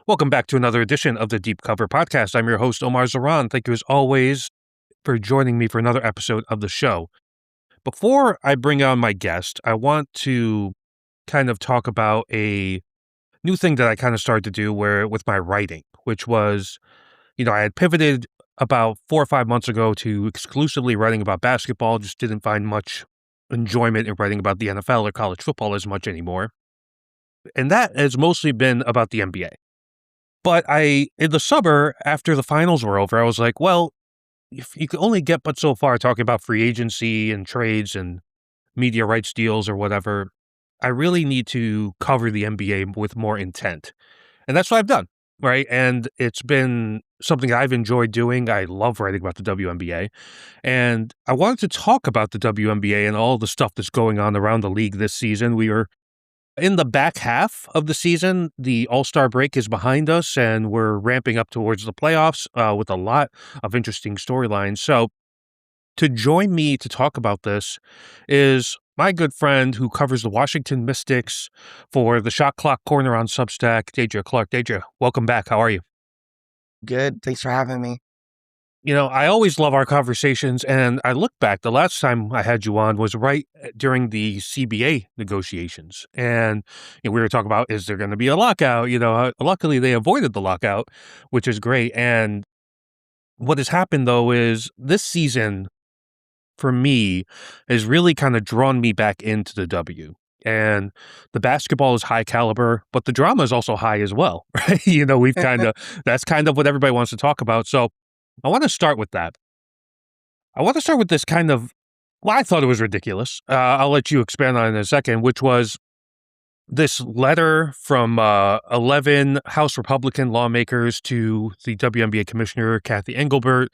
Welcome back to another edition of the Deep Cover Podcast. I'm your host, Omar Zahran. Thank you, as always, for joining me for another episode of the show. Before I bring on my guest, I want to kind of talk about a new thing that I kind of started to do with my writing, which was, I had pivoted about 4 or 5 months ago to exclusively writing about basketball, just didn't find much enjoyment in writing about the NFL or college football as much anymore. And that has mostly been about the NBA. But in the summer, after the finals were over, I was like, well, if you could only get but so far talking about free agency and trades and media rights deals or whatever, I really need to cover the NBA with more intent. And that's what I've done, right? And it's been something I've enjoyed doing. I love writing about the WNBA. And I wanted to talk about the WNBA and all the stuff that's going on around the league this season. We were in the back half of the season. The All-Star break is behind us, and we're ramping up towards the playoffs with a lot of interesting storylines. So to join me to talk about this is my good friend who covers the Washington Mystics for the Shot Clock Corner on Substack, Deadria Clarke. Deadria, welcome back. How are you? Good. Thanks for having me. I always love our conversations, and I look back, the last time I had you on was right during the CBA negotiations, and we were talking about, is there going to be a lockout? Luckily they avoided the lockout, which is great, and what has happened, though, is this season, for me, has really kind of drawn me back into the W. And the basketball is high caliber, but the drama is also high as well, right? That's kind of what everybody wants to talk about, so I want to start with that. I want to start with this kind of, I thought it was ridiculous. I'll let you expand on it in a second, which was this letter from 11 House Republican lawmakers to the WNBA Commissioner, Cathy Engelbert,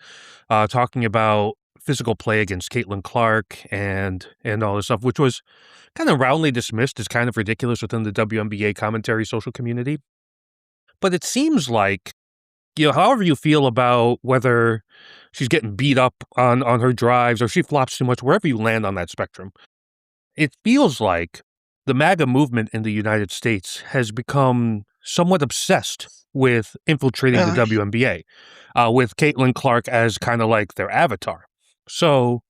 talking about physical play against Caitlin Clarke and all this stuff, which was kind of roundly dismissed as kind of ridiculous within the WNBA commentary social community. But it seems like, however you feel about whether she's getting beat up on her drives or she flops too much, wherever you land on that spectrum, it feels like the MAGA movement in the United States has become somewhat obsessed with infiltrating the WNBA, with Caitlin Clarke as kind of like their avatar. So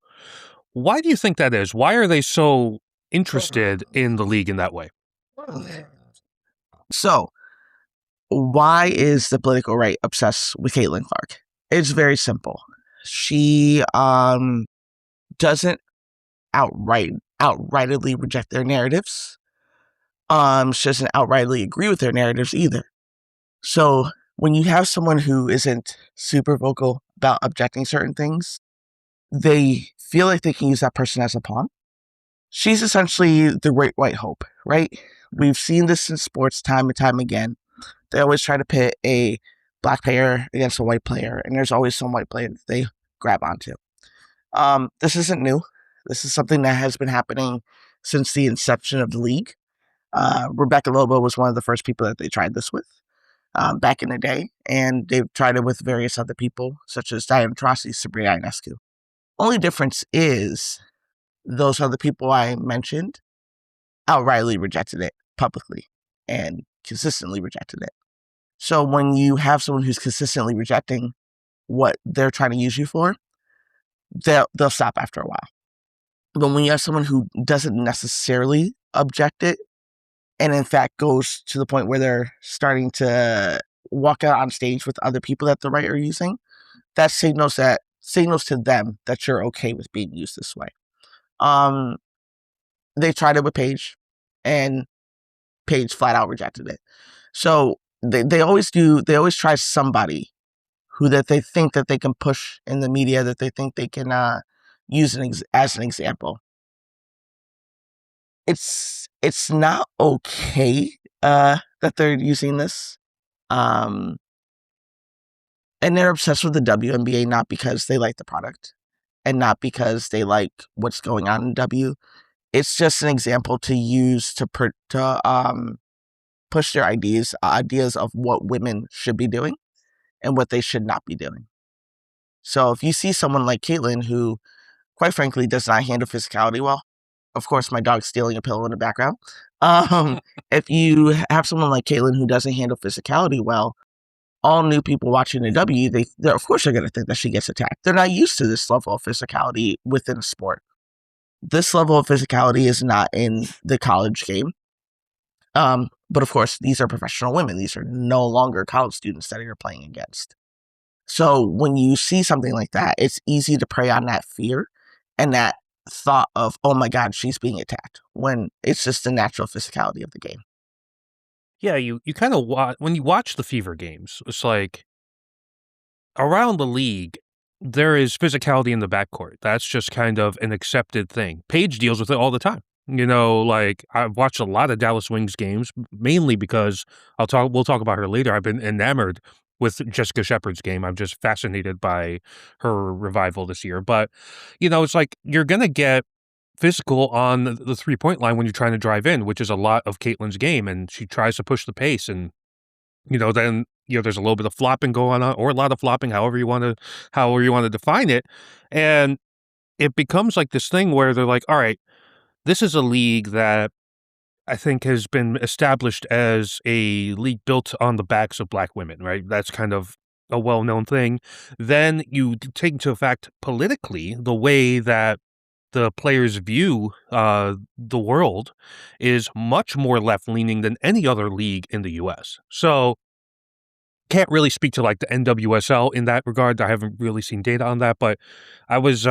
why do you think that is? Why are they so interested in the league in that way? So, why is the political right obsessed with Caitlin Clarke? It's very simple. She doesn't outrightly reject their narratives. She doesn't outrightly agree with their narratives either. So when you have someone who isn't super vocal about objecting certain things, they feel like they can use that person as a pawn. She's essentially the great white hope, right? We've seen this in sports time and time again. They always try to pit a black player against a white player, and there's always some white player that they grab onto. This isn't new. This is something that has been happening since the inception of the league. Rebecca Lobo was one of the first people that they tried this with back in the day, and they've tried it with various other people, such as Diana Taurasi, Sabrina Ionescu. Only difference is those other people I mentioned outrightly rejected it publicly and consistently rejected it. So when you have someone who's consistently rejecting what they're trying to use you for, they'll stop after a while. But when you have someone who doesn't necessarily object it, and in fact goes to the point where they're starting to walk out on stage with other people that the right are using, that signals to them that you're okay with being used this way. They tried it with Paige, and Paige flat out rejected it. So they always do. They always try somebody who that they think that they can push in the media, that they think they can use as an example. It's not okay that they're using this. And they're obsessed with the WNBA not because they like the product and not because they like what's going on in W. It's just an example to use to push their ideas of what women should be doing and what they should not be doing. So if you see someone like Caitlin, who quite frankly does not handle physicality well, of course, my dog's stealing a pillow in the background. If you have someone like Caitlin who doesn't handle physicality well, all new people watching the W, they're of course they're going to think that she gets attacked. They're not used to this level of physicality within a sport. This level of physicality is not in the college game. But of course, these are professional women. These are no longer college students that you're playing against. So when you see something like that, it's easy to prey on that fear and that thought of, oh my God, she's being attacked, when it's just the natural physicality of the game. Yeah, you kind of when you watch the Fever games, it's like around the league, there is physicality in the backcourt. That's just kind of an accepted thing. Paige deals with it all the time. You know, like I've watched a lot of Dallas Wings games, mainly because we'll talk about her later. I've been enamored with Jessica Shepard's game. I'm just fascinated by her revival this year. But, you know, it's like you're going to get physical on the 3-point line when you're trying to drive in, which is a lot of Caitlin's game. And she tries to push the pace. And, you know, then, you know, there's a little bit of flopping going on, or a lot of flopping, however you want to define it. And it becomes like this thing where they're like, all right, this is a league that I think has been established as a league built on the backs of black women, right? That's kind of a well-known thing. Then you take into effect politically the way that the players view the world is much more left-leaning than any other league in the U.S. So can't really speak to like the NWSL in that regard. I haven't really seen data on that, but I was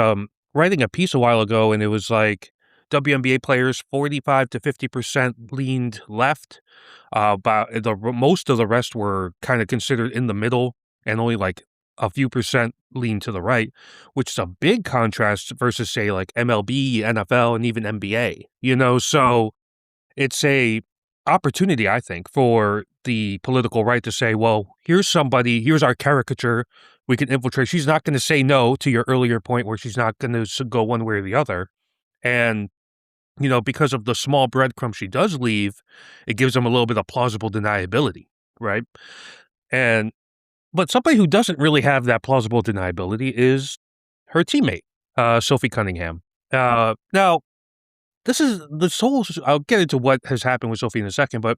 writing a piece a while ago, and it was like WNBA players 45 to 50% leaned left. But most of the rest were kind of considered in the middle, and only like a few percent lean to the right, which is a big contrast versus say like MLB, NFL, and even NBA. You know, so it's a opportunity, I think, for the political right to say, well, here's our caricature, we can infiltrate. She's not going to say no, to your earlier point, where she's not going to go one way or the other. And, you know, because of the small breadcrumb she does leave, it gives them a little bit of plausible deniability, right? But somebody who doesn't really have that plausible deniability is her teammate, Sophie Cunningham. Now, I'll get into what has happened with Sophie in a second, but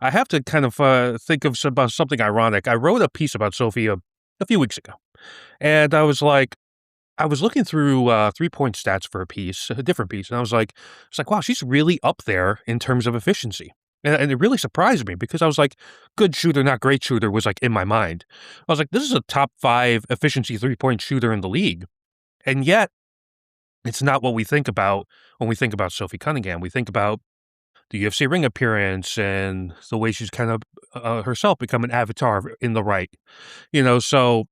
I have to kind of think of about something ironic. I wrote a piece about Sophie a few weeks ago, and I was looking through 3-point stats for a different piece, and it's like, wow, she's really up there in terms of efficiency. And it really surprised me because I was like, good shooter, not great shooter was like in my mind. I was like, this is a top 5 efficiency 3-point shooter in the league. And yet, it's not what we think about when we think about Sophie Cunningham. We think about the UFC ring appearance and the way she's kind of herself become an avatar in the right, you know. So,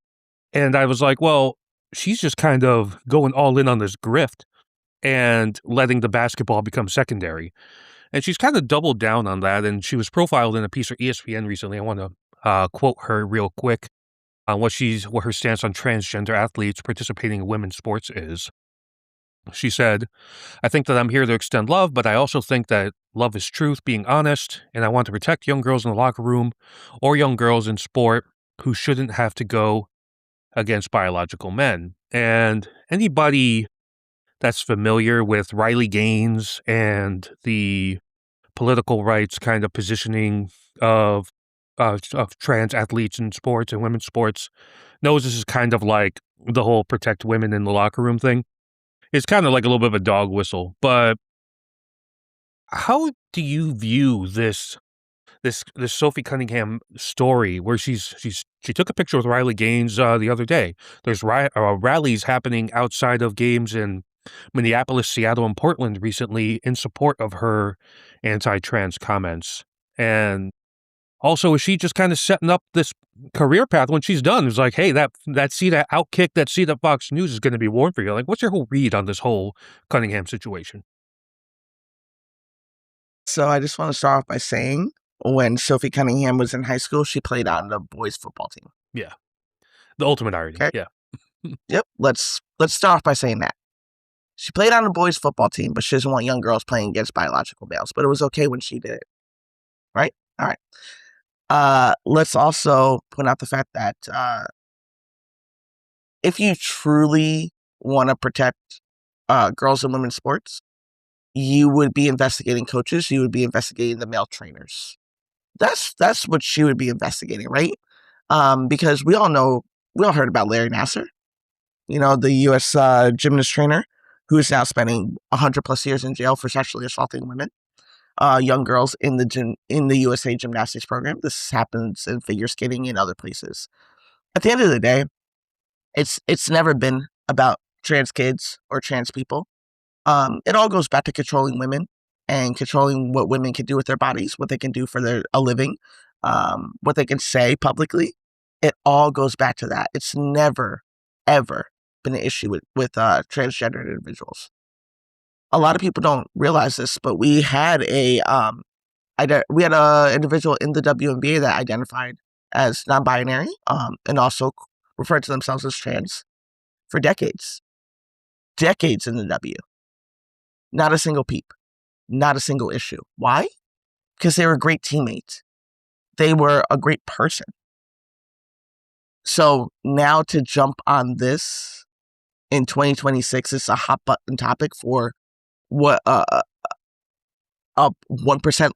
and I was like, well, she's just kind of going all in on this grift and letting the basketball become secondary. And she's kind of doubled down on that. And she was profiled in a piece for ESPN recently. I want to quote her real quick on what her stance on transgender athletes participating in women's sports is. She said, I think that I'm here to extend love, but I also think that love is truth, being honest, and I want to protect young girls in the locker room or young girls in sport who shouldn't have to go against biological men. And anybody that's familiar with Riley Gaines and the political rights kind of positioning of trans athletes in sports and women's sports knows this is kind of like the whole protect women in the locker room thing. It's kind of like a little bit of a dog whistle, but how do you view this Sophie Cunningham story where she took a picture with Riley Gaines the other day? There's rallies happening outside of games in Minneapolis, Seattle, and Portland recently in support of her anti-trans comments. And also, is she just kind of setting up this career path when she's done? It's like, hey, that seat at Outkick, that seat at Fox News is going to be warm for you. Like, what's your whole read on this whole Cunningham situation? So I just want to start off by saying, when Sophie Cunningham was in high school, she played on the boys football team. Yeah. The ultimate irony. Okay. Yeah. Yep. Let's start off by saying that. She played on the boys football team, but she doesn't want young girls playing against biological males. But it was okay when she did it. Right? All right. Let's also point out the fact that if you truly want to protect girls and women's sports, you would be investigating coaches. You would be investigating the male trainers. That's what she would be investigating, right? Because we all heard about Larry Nassar, the U.S. Gymnast trainer who is now spending 100+ years in jail for sexually assaulting women, young girls in the USA gymnastics program. This happens in figure skating and other places. At the end of the day, it's never been about trans kids or trans people. It all goes back to controlling women and controlling what women can do with their bodies, what they can do for a living, what they can say publicly. It all goes back to that. It's never, ever been an issue with transgender individuals. A lot of people don't realize this, but we had a individual in the WNBA that identified as non-binary, and also referred to themselves as trans for decades in the W. Not a single peep, not a single issue. Why? Because they were a great teammate. They were a great person. So now to jump on this in 2026 is a hot button topic for what 1%.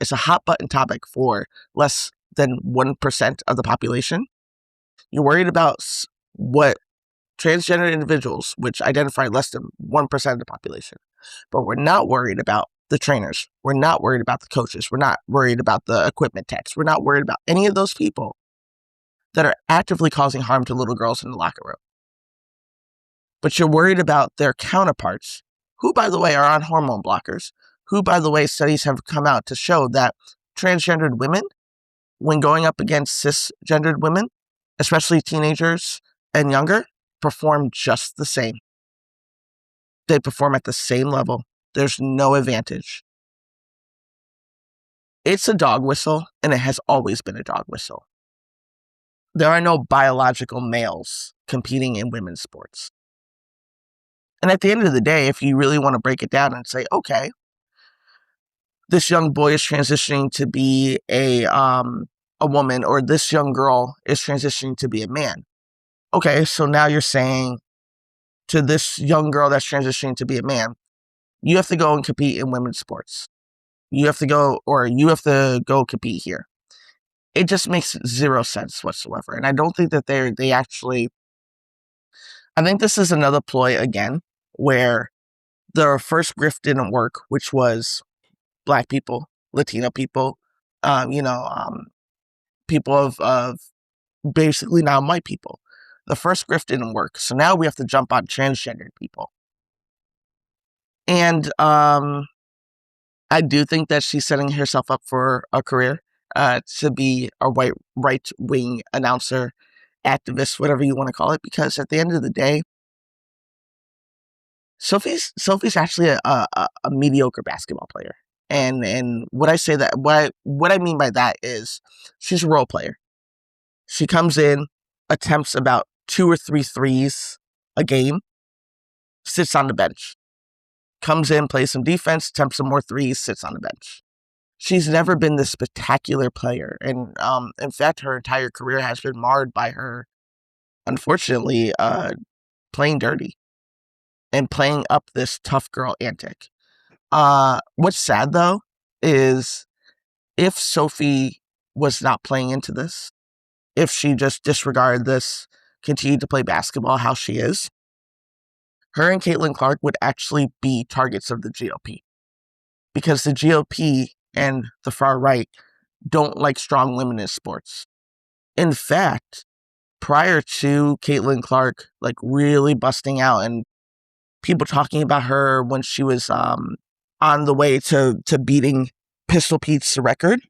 It's a hot button topic for less than 1% of the population. You're worried about what transgender individuals, which identify less than 1% of the population. But we're not worried about the trainers. We're not worried about the coaches. We're not worried about the equipment techs. We're not worried about any of those people that are actively causing harm to little girls in the locker room. But you're worried about their counterparts, who, by the way, are on hormone blockers, who, by the way, studies have come out to show that transgendered women, when going up against cisgendered women, especially teenagers and younger, perform just the same. They perform at the same level. There's no advantage. It's a dog whistle, and it has always been a dog whistle. There are no biological males competing in women's sports. And at the end of the day, if you really want to break it down and say, okay, this young boy is transitioning to be a woman, or this young girl is transitioning to be a man. Okay, so now you're saying to this young girl that's transitioning to be a man, you have to go and compete in women's sports. You have to go compete here. It just makes zero sense whatsoever. And I don't think that they actually, I think this is another ploy again, where the first grift didn't work, which was Black people, Latino people, people of basically non-white people. The first grift didn't work. So now we have to jump on transgendered people. And I do think that she's setting herself up for a career to be a right-wing announcer, activist, whatever you want to call it, because at the end of the day, Sophie's actually a mediocre basketball player. And what I mean by that is she's a role player. She comes in, attempts about 2 or 3 threes a game, sits on the bench. Comes in, plays some defense, attempts some more threes, sits on the bench. She's never been this spectacular player. And in fact, her entire career has been marred by her, unfortunately, playing dirty and playing up this tough girl antic. What's sad, though, is if Sophie was not playing into this, if she just disregarded this, continued to play basketball how she is, her and Caitlin Clarke would actually be targets of the GOP. Because the GOP and the far right don't like strong women in sports. In fact, prior to Caitlin Clarke really busting out and people talking about her when she was on the way to beating Pistol Pete's record,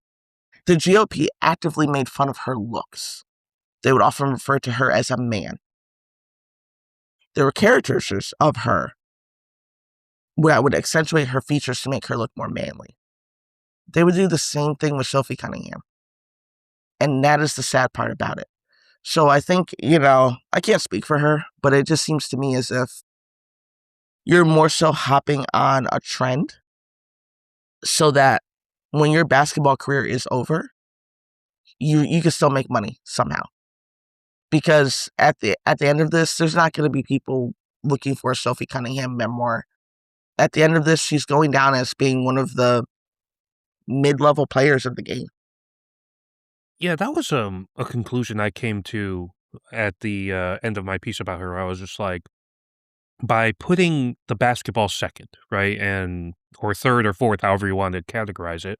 the GOP actively made fun of her looks. They would often refer to her as a man. There were caricatures of her where I would accentuate her features to make her look more manly. They would do the same thing with Sophie Cunningham. And that is the sad part about it. So I think, I can't speak for her, but it just seems to me as if you're more so hopping on a trend so that when your basketball career is over, you can still make money somehow. Because at the end of this, there's not going to be people looking for a Sophie Cunningham memoir At the end of this, she's going down as being one of the mid-level players of the game. Yeah, that was a conclusion I came to at the end of my piece about her. I was just like, by putting the basketball second, right, and or third or fourth, however you want to categorize it,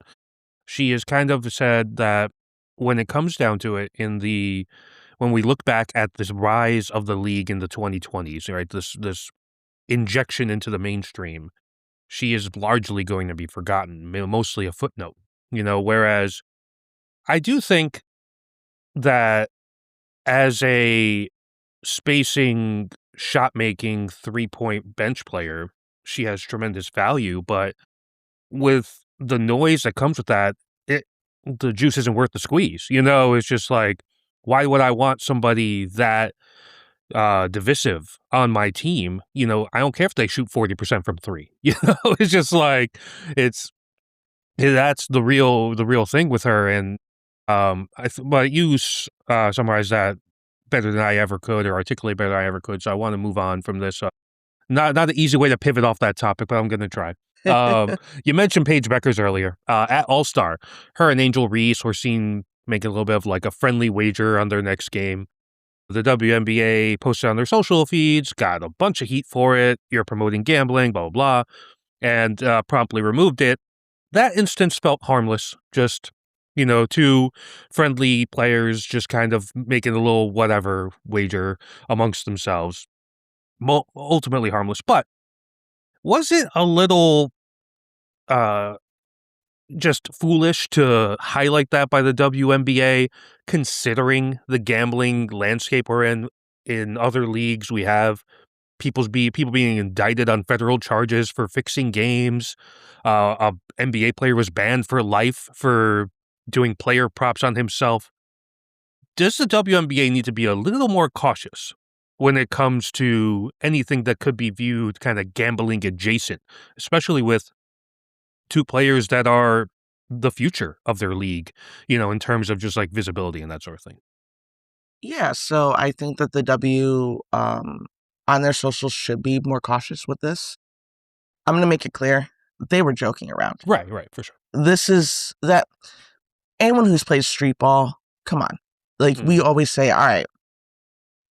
she has kind of said that when it comes down to it, when we look back at this rise of the league in the 2020s, right, this injection into the mainstream, she is largely going to be forgotten, mostly a footnote, whereas I do think that as a spacing, shot making, 3-point bench player, she has tremendous value, but with the noise that comes with that, the juice isn't worth the squeeze. It's just like, why would I want somebody that divisive on my team? I don't care if they shoot 40% from three. It's just like that's the real thing with her. And but you summarized that better than I ever could, or articulate better than I ever could. So I want to move on from this. Not an easy way to pivot off that topic, but I'm going to try. You mentioned Paige Beckers earlier. At All-Star, her and Angel Reese were seen making a little bit of like a friendly wager on their next game. The WNBA posted on their social feeds, got a bunch of heat for it. You're promoting gambling, blah, blah, blah, and promptly removed it. That instance felt harmless. Just, two friendly players just kind of making a little whatever wager amongst themselves. Ultimately harmless. But was it a little just foolish to highlight that by the WNBA, considering the gambling landscape we're in other leagues? We have people being indicted on federal charges for fixing games. A NBA player was banned for life for doing player props on himself. Does the WNBA need to be a little more cautious when it comes to anything that could be viewed kind of gambling adjacent, especially with two players that are the future of their league, in terms of just like visibility and that sort of thing? Yeah, so I think that the on their socials should be more cautious with this. I'm going to make it clear, they were joking around. Right, for sure. This is that anyone who's played street ball, come on. Like, we always say, all right,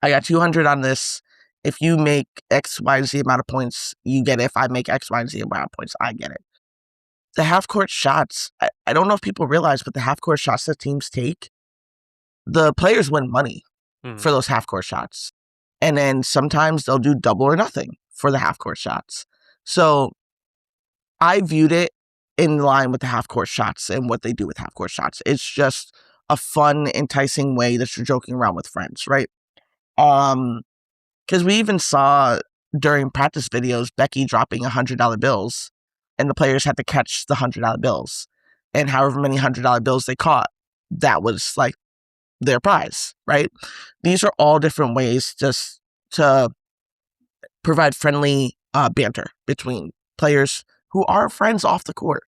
I got 200 on this. If you make X, Y, Z amount of points, you get it. If I make X, Y, Z amount of points, I get it. The half-court shots, I don't know if people realize, but the half-court shots that teams take, the players win money for those half-court shots. And then sometimes they'll do double or nothing for the half-court shots. So I viewed it in line with the half-court shots and what they do with half-court shots. It's just a fun, enticing way that you're joking around with friends, right? Because we even saw during practice videos, Becky dropping $100 bills, and the players had to catch the $100 bills. And however many $100 bills they caught, that was like their prize, right? These are all different ways just to provide friendly banter between players who are friends off the court.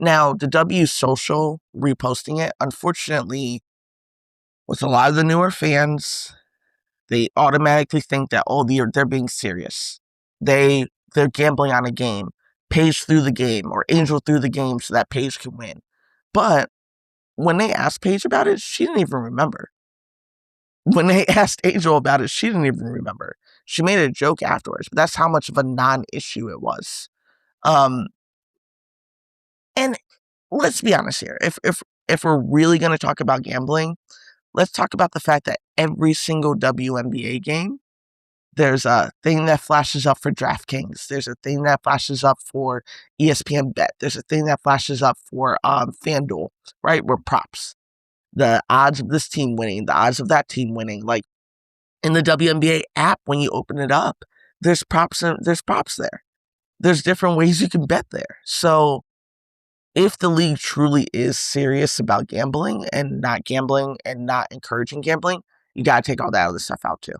Now, the W social reposting it, unfortunately, with a lot of the newer fans, they automatically think that, oh, they're being serious. They're gambling on a game. Paige threw the game, or Angel threw the game so that Paige can win. But when they asked Paige about it, she didn't even remember. When they asked Angel about it, she didn't even remember. She made a joke afterwards, but that's how much of a non-issue it was. And let's be honest here. If we're really going to talk about gambling, let's talk about the fact that every single WNBA game, there's a thing that flashes up for DraftKings. There's a thing that flashes up for ESPN Bet. There's a thing that flashes up for FanDuel, right? We're props. The odds of this team winning, the odds of that team winning. Like in the WNBA app, when you open it up, there's props there. There's different ways you can bet there. So if the league truly is serious about gambling and not encouraging gambling, you got to take all that other stuff out too.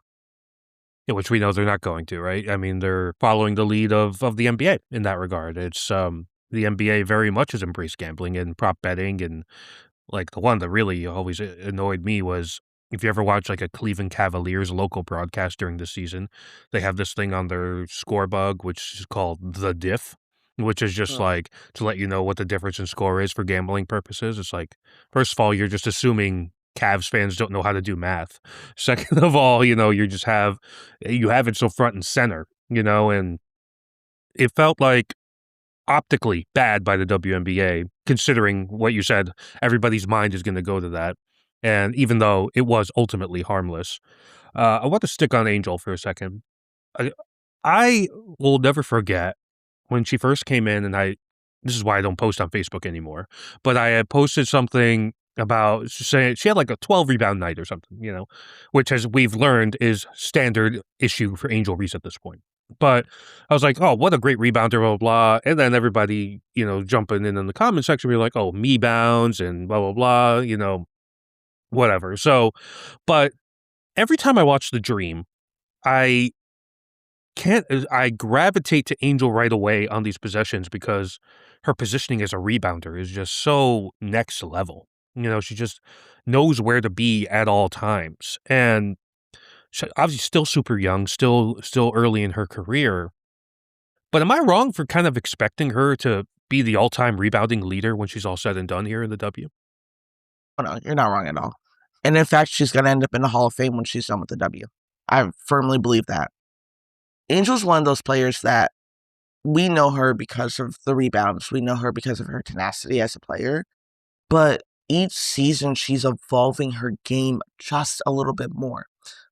Yeah, which we know they're not going to, right? I mean, they're following the lead of the NBA in that regard. It's the NBA very much has embraced gambling and prop betting, and like the one that really always annoyed me was if you ever watch like a Cleveland Cavaliers local broadcast during the season, they have this thing on their score bug, which is called the diff, which is just like to let you know what the difference in score is for gambling purposes. It's like, first of all, you're just assuming Cavs fans don't know how to do math. Second of all, you just you have it so front and center, and it felt like optically bad by the WNBA, considering what you said, everybody's mind is going to go to that. And even though it was ultimately harmless, I want to stick on Angel for a second. I, I will never forget when she first came in, and this is why I don't post on Facebook anymore, but I had posted something about saying she had like a 12 rebound night or something, which, as we've learned, is standard issue for Angel Reese at this point. But I was like, oh, what a great rebounder, blah, blah, blah. And then everybody, jumping in the comment section, be like, oh, me bounds and blah, blah, blah, whatever. So, but every time I watch The Dream, I I gravitate to Angel right away on these possessions because her positioning as a rebounder is just so next level. She just knows where to be at all times. And obviously still super young, still early in her career. But am I wrong for kind of expecting her to be the all-time rebounding leader when she's all said and done here in the W? Oh, no, you're not wrong at all. And in fact, she's going to end up in the Hall of Fame when she's done with the W. I firmly believe that. Angel's one of those players that we know her because of the rebounds. We know her because of her tenacity as a player. But each season, she's evolving her game just a little bit more.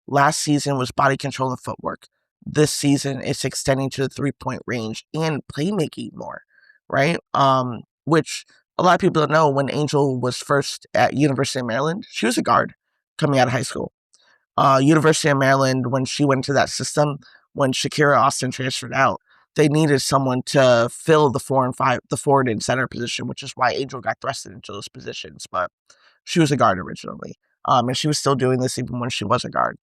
Last season was body control and footwork. This season, it's extending to the three-point range and playmaking more, right? Which a lot of people don't know. When Angel was first at University of Maryland, she was a guard coming out of high school. University of Maryland, when she went into that system, when Shakira Austin transferred out, they needed someone to fill the 4 and 5, the forward and center position, which is why Angel got thrusted into those positions. But she was a guard originally, and she was still doing this even when she was a guard.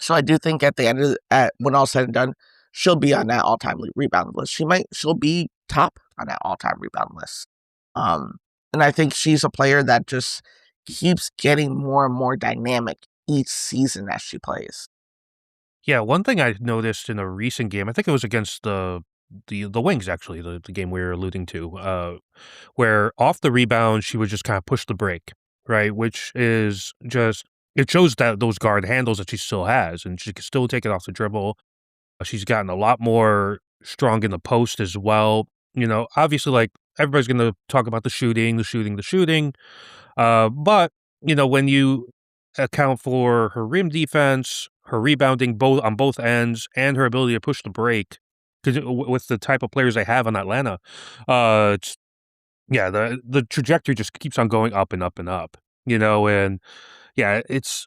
So I do think at the end of when all's said and done, she'll be on that all-time rebound list. She'll be top on that all-time rebound list. And I think she's a player that just keeps getting more and more dynamic each season as she plays. Yeah, one thing I noticed in a recent game, I think it was against the Wings, actually, the game we were alluding to, where off the rebound, she would just kind of push the break, right? Which is just, it shows that those guard handles that she still has, and she can still take it off the dribble. She's gotten a lot more strong in the post as well. Obviously, like, everybody's going to talk about the shooting, but, when you account for her rim defense, her rebounding both on both ends, and her ability to push the break, because with the type of players they have on Atlanta, it's, yeah, the trajectory just keeps on going up and up and up, and yeah, it's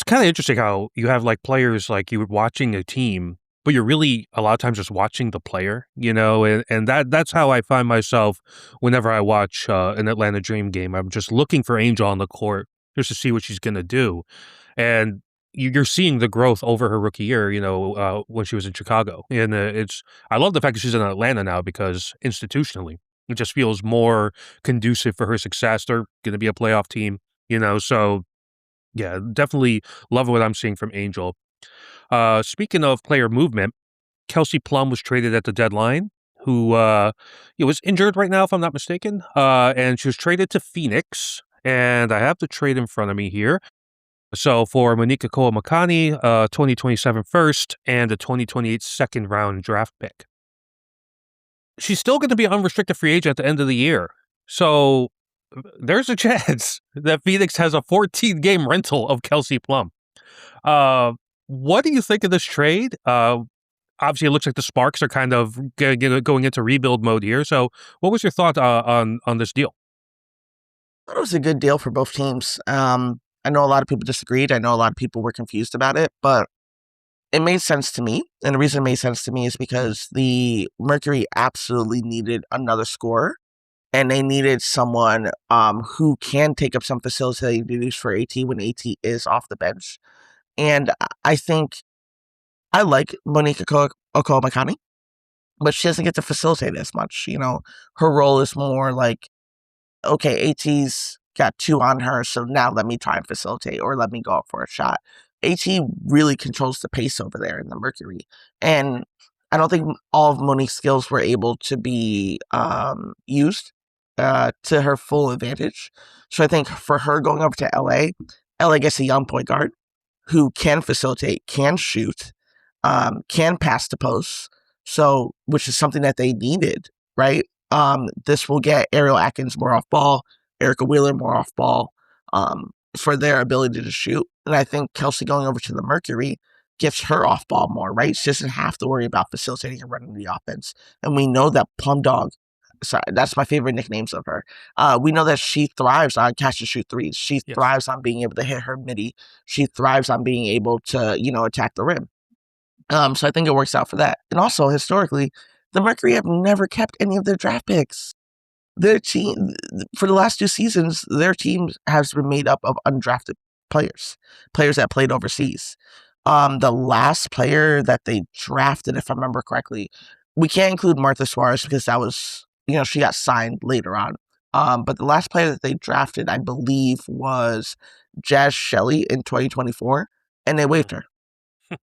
kind of interesting how you have like players like you're watching a team, but you're really a lot of times just watching the player, and that's how I find myself whenever I watch an Atlanta Dream game. I'm just looking for Angel on the court just to see what she's gonna do, and you're seeing the growth over her rookie year, when she was in Chicago. And I love the fact that she's in Atlanta now because institutionally, it just feels more conducive for her success. They're going to be a playoff team, so yeah, definitely love what I'm seeing from Angel. Speaking of player movement, Kelsey Plum was traded at the deadline, who was injured right now, if I'm not mistaken, and she was traded to Phoenix. And I have the trade in front of me here. So for Monica Koa-Makani, 2027 first and a 2028 second round draft pick. She's still going to be an unrestricted free agent at the end of the year. So there's a chance that Phoenix has a 14-game rental of Kelsey Plum. What do you think of this trade? Obviously, it looks like the Sparks are kind of going into rebuild mode here. So what was your thought on this deal? I thought it was a good deal for both teams. I know a lot of people disagreed. I know a lot of people were confused about it, but it made sense to me. And the reason it made sense to me is because the Mercury absolutely needed another scorer, and they needed someone who can take up some facilitating duties for AT when AT is off the bench. And I think I like Monica Okolo-Makani, but she doesn't get to facilitate as much. Her role is more like, okay, AT's got 2 on her, so now let me try and facilitate or let me go up for a shot. AT really controls the pace over there in the Mercury. And I don't think all of Monique's skills were able to be used to her full advantage. So I think for her going over to LA gets a young point guard who can facilitate, can shoot, can pass the post. So, which is something that they needed, right? This will get Ariel Atkins more off ball, Erica Wheeler more off ball, for their ability to shoot. And I think Kelsey going over to the Mercury gets her off ball more, right? She doesn't have to worry about facilitating and running the offense. And we know that Plum Dog, sorry, that's my favorite nicknames of her. We know that she thrives on catch and shoot threes. She thrives on being able to hit her midi. She thrives on being able to, attack the rim. So I think it works out for that. And also, historically, the Mercury have never kept any of their draft picks. Their team, for the last 2 seasons, their team has been made up of undrafted players that played overseas. The last player that they drafted, if I remember correctly, we can't include Martha Suarez because that was, she got signed later on. But the last player that they drafted, I believe, was Jazz Shelley in 2024, and they waived her.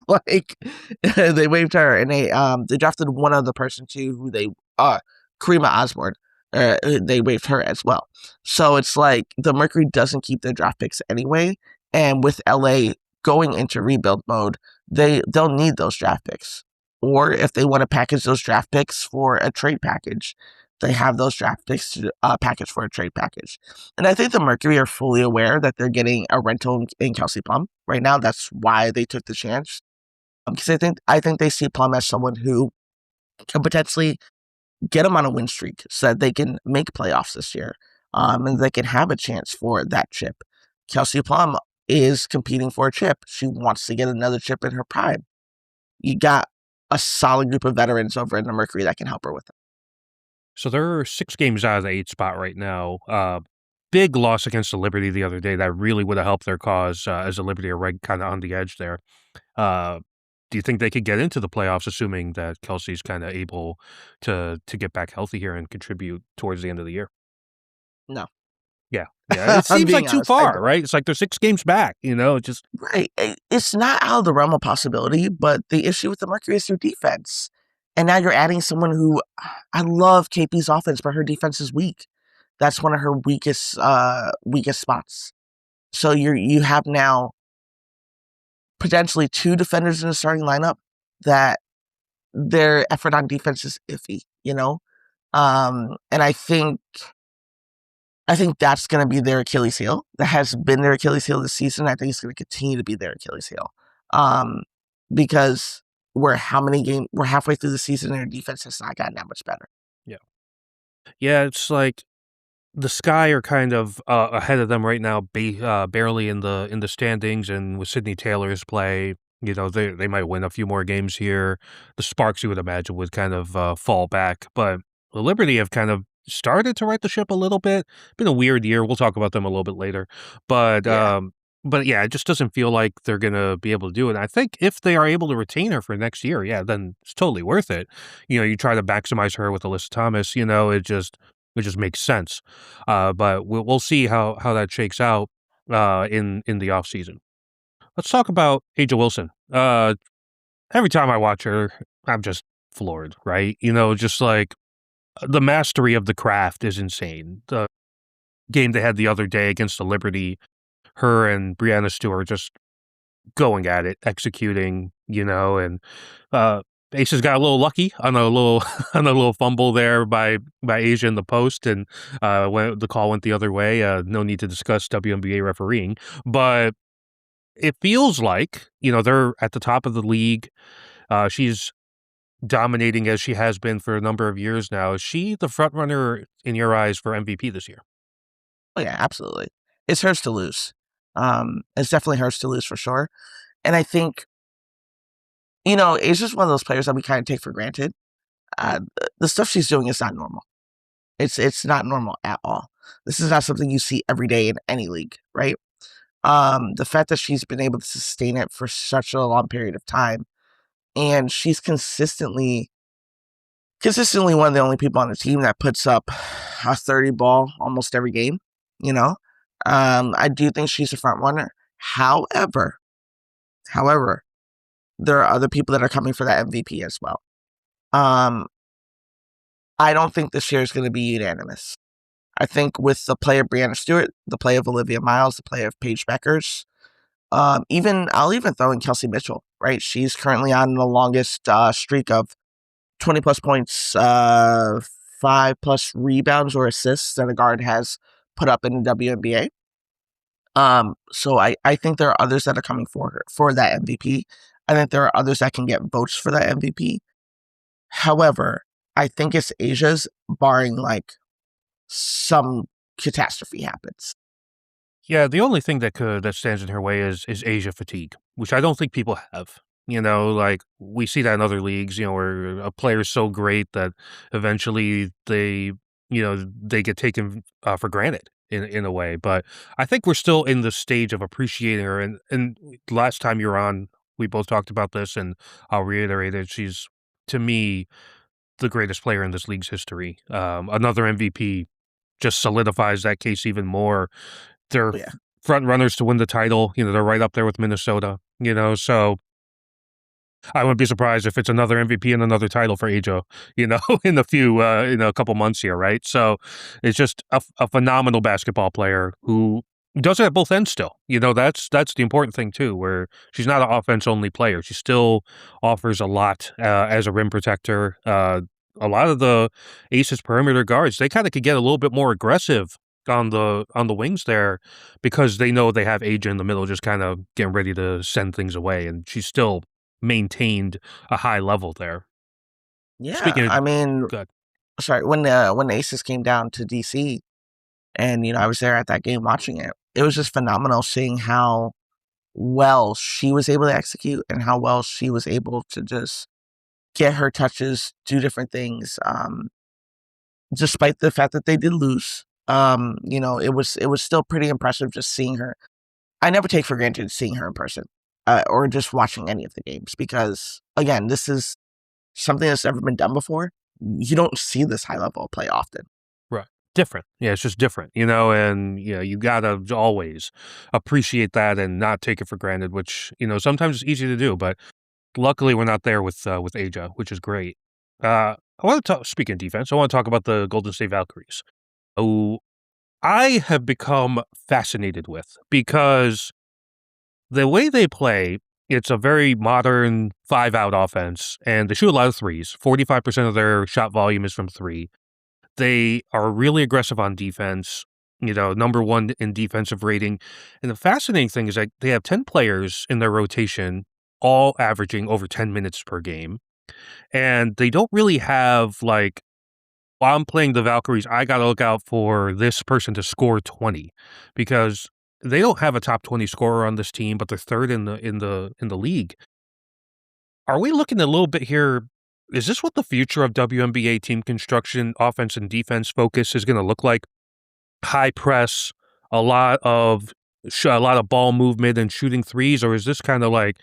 Like, they waived her, and they drafted one other person too, who they Karima Osborne. They waived her as well. So it's like the Mercury doesn't keep their draft picks anyway, and with LA going into rebuild mode, they'll need those draft picks. Or if they want to package those draft picks for a trade package, they have those draft picks to package for a trade package. And I think the Mercury are fully aware that they're getting a rental in Kelsey Plum right now. That's why they took the chance. Because I think they see Plum as someone who can potentially get them on a win streak so that they can make playoffs this year, and they can have a chance for that chip. Kelsey Plum is competing for a chip. She wants to get another chip in her prime. You got a solid group of veterans over in the Mercury that can help her with it. So they're 6 games out of the 8 spot right now. Big loss against the Liberty the other day. That really would have helped their cause, as the Liberty are right kind of on the edge there. Do you think they could get into the playoffs, assuming that Kelsey's kind of able to get back healthy here and contribute towards the end of the year? No. Yeah. It seems like too honest, far, right? It's like they're 6 games back, just right. It's not out of the realm of possibility, but the issue with the Mercury is their defense. And now you're adding someone who, I love KP's offense, but her defense is weak. That's one of her weakest spots. So you have now potentially 2 defenders in the starting lineup that their effort on defense is iffy, and I think that's going to be their Achilles heel. That has been their Achilles heel this season. I think it's going to continue to be their Achilles heel, because we're halfway through the season and their defense has not gotten that much better. Yeah, it's like the Sky are kind of ahead of them right now, barely in the standings, and with Sydney Taylor's play, they might win a few more games here. The Sparks, you would imagine, would kind of fall back, but the Liberty have kind of started to right the ship a little bit. Been a weird year. We'll talk about them a little bit later, but Yeah. but yeah, it just doesn't feel like they're gonna be able to do it. I think if they are able to retain her for next year, yeah, then it's totally worth it. You try to maximize her with Alyssa Thomas. It just makes sense. But we'll see how that shakes out in the off season. Let's talk about Aja Wilson. Every time I watch her, I'm just floored, right? Just like the mastery of the craft is insane. The game they had the other day against the Liberty, her and Brianna Stewart just going at it, executing, and Aces got a little lucky on a little on a little fumble there by Asia in the post, and when the call went the other way. No need to discuss WNBA refereeing, but it feels like they're at the top of the league. She's dominating as she has been for a number of years now. Is she the front runner in your eyes for MVP this year? Oh yeah, absolutely. It's hers to lose. It's definitely hers to lose for sure. And I think, it's just one of those players that we kind of take for granted. The stuff she's doing is not normal. It's not normal at all. This is not something you see every day in any league, right? The fact that she's been able to sustain it for such a long period of time, and she's consistently one of the only people on the team that puts up a 30 ball almost every game, I do think she's a front runner. However, there are other people that are coming for that MVP as well. I don't think this year is going to be unanimous. I think with the play of Brianna Stewart, the play of Olivia Miles, the play of Paige Beckers, I'll even throw in Kelsey Mitchell, right? She's currently on the longest streak of 20 plus points, 5+ rebounds or assists that a guard has put up in the WNBA. So I think there are others that are coming for her for that MVP. I think there are others that can get votes for that MVP. However, I think it's Asia's, barring like some catastrophe happens. Yeah, the only thing that stands in her way is Asia fatigue, which I don't think people have. Like we see that in other leagues, where a player is so great that eventually they get taken for granted in a way. But I think we're still in the stage of appreciating her. And last time you were on, we both talked about this, and I'll reiterate it. She's, to me, the greatest player in this league's history. Another MVP just solidifies that case even more. They're Yeah. front runners to win the title. They're right up there with Minnesota. So I wouldn't be surprised if it's another MVP and another title for Ajo, in a couple months here, right? So it's just a phenomenal basketball player who does it at both ends still. That's the important thing too, where she's not an offense only player. She still offers a lot as a rim protector. A lot of the Aces perimeter guards, they kind of could get a little bit more aggressive on the wings there because they know they have Aja in the middle just kind of getting ready to send things away, and she's still maintained a high level there. Yeah, Speaking of I mean, good. sorry, when the Aces came down to DC, and I was there at that game watching it. It was just phenomenal seeing how well she was able to execute and how well she was able to just get her touches, do different things. Despite the fact that they did lose, it was still pretty impressive just seeing her. I never take for granted seeing her in person, or just watching any of the games because again, this is something that's never been done before. You don't see this high level of play often. Right. Different. Yeah, it's just different, and you gotta always appreciate that and not take it for granted, which, sometimes it's easy to do, but luckily we're not there with Aja, which is great. I want to talk, speaking of defense, I want to talk about the Golden State Valkyries, who I have become fascinated with because the way they play, it's a very modern 5-out offense, and they shoot a lot of threes. 45% of their shot volume is from three. They are really aggressive on defense, number one in defensive rating. And the fascinating thing is that they have 10 players in their rotation, all averaging over 10 minutes per game. And they don't really have, like, while I'm playing the Valkyries, I got to look out for this person to score 20 because they don't have a top 20 scorer on this team, but they're third in the league. Are we looking a little bit here? Is this what the future of WNBA team construction, offense and defense focus is going to look like? High press, a lot of ball movement and shooting threes, or is this kind of like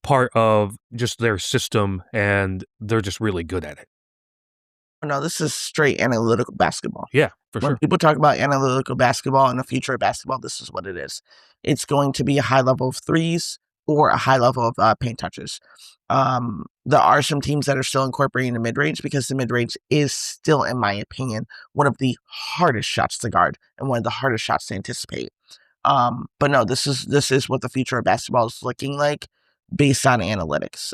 part of just their system and they're just really good at it? No, this is straight analytical basketball. Yeah, for When sure. people talk about analytical basketball and the future of basketball, this is what it is. It's going to be a high level of threes or a high level of paint touches. There are some teams that are still incorporating the mid range because the mid range is still, in my opinion, one of the hardest shots to guard and one of the hardest shots to anticipate. But no, this is what the future of basketball is looking like based on analytics.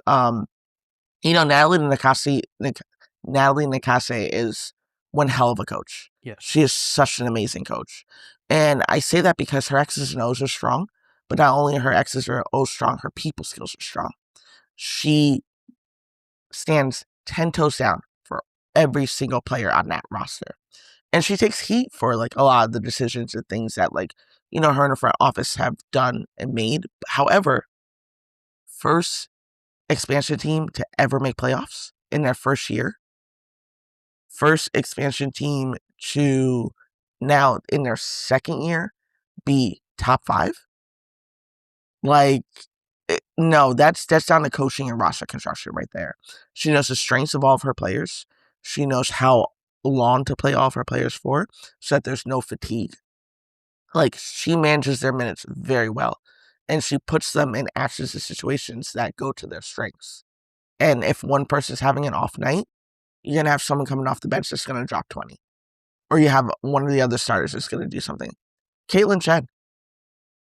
Natalie Nicase is one hell of a coach. Yes. She is such an amazing coach. And I say that because her X's and O's are strong, but not only are her X's and O's strong, her people skills are strong. She stands 10 toes down for every single player on that roster. And she takes heat for like a lot of the decisions and things that her and her front office have done and made. However, first expansion team to ever make playoffs in their first year. First expansion team to now in their second year be top 5. Like, no, that's down to coaching and roster construction right there. She knows the strengths of all of her players. She knows how long to play all of her players for so that there's no fatigue. Like, she manages their minutes very well, and she puts them in actions and situations that go to their strengths. And if one person's having an off night, you're going to have someone coming off the bench that's going to drop 20. Or you have one of the other starters that's going to do something. Caitlin Chen.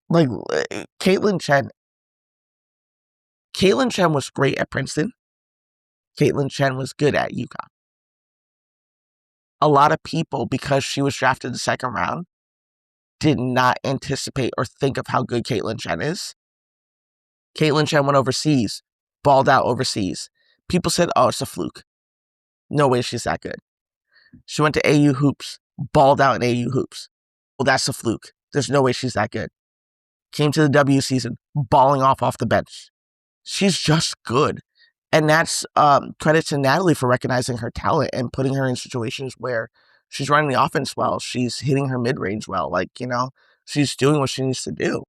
Like, Caitlin Chen was great at Princeton. Caitlin Chen was good at UConn. A lot of people, because she was drafted the second round, did not anticipate or think of how good Caitlin Chen is. Caitlin Chen went overseas, balled out overseas. People said, oh, it's a fluke. No way she's that good. She went to AU Hoops, balled out in AU Hoops. Well, that's a fluke. There's no way she's that good. Came to the W season, balling off the bench. She's just good. And that's credit to Natalie for recognizing her talent and putting her in situations where she's running the offense well. She's hitting her mid-range well. Like, she's doing what she needs to do.